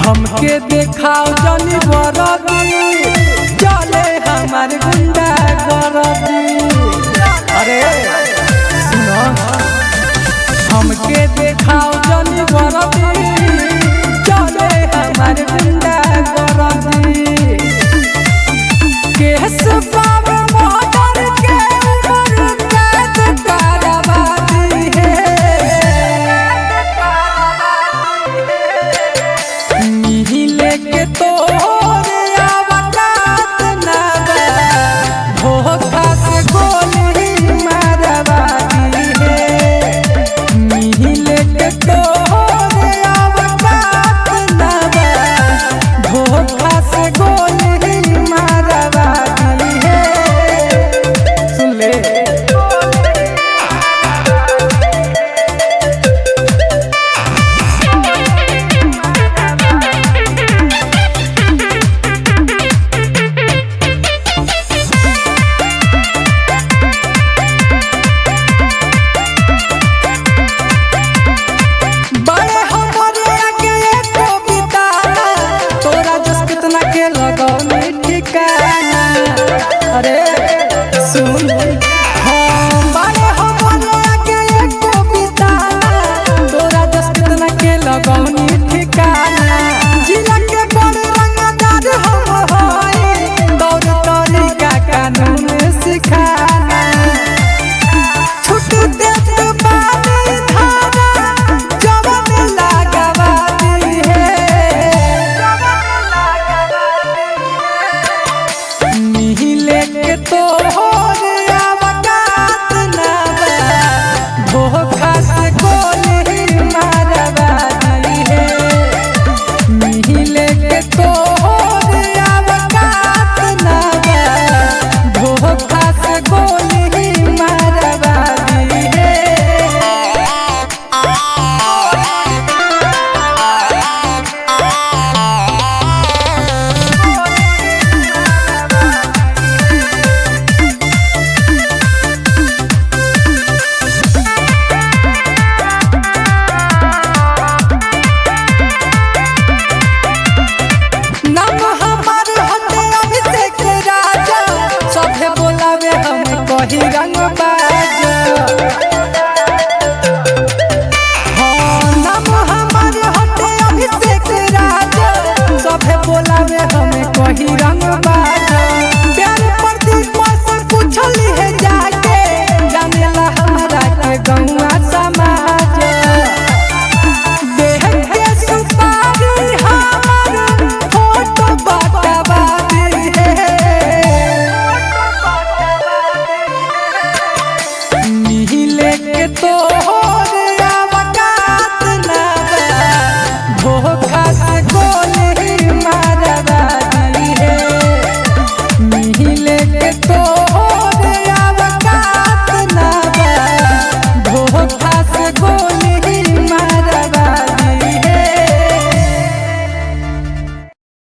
हमके देखाओ जनी बरदी चले हमार गुंडा गरदी। अरे सुनो, हमके देखाओ जनी बरदी चले हमार गुंडा गरदी। केस बाबा मोटर के ऊपर कैद करवाती है। मिहिले के तोरे आवकात ना बा, धोखा से गोली मारवाती है। मिहिले के तोरे आवकात ना बा, धोखा से गोली मारवाती है। सुन ले अरे सुन, हम बारे हमरे के एको बिताना, तोरा जस कितना के लगौनी ठिकाना। जिला के बड़ रंगदार हम होई, दौड़ तरीका कानून सिखाना। छूट देत बानी धारा जवन लगावाती है। मिहिले के तोरे आवकात ना बा, धोखा से गोली मारवाती है। मिहिले के तोरे आवकात ना बा, धोखा से गोली मारवाती है। नाम हमार हटे अभिषेक राजा, सभे बोलावे हम कही रंग।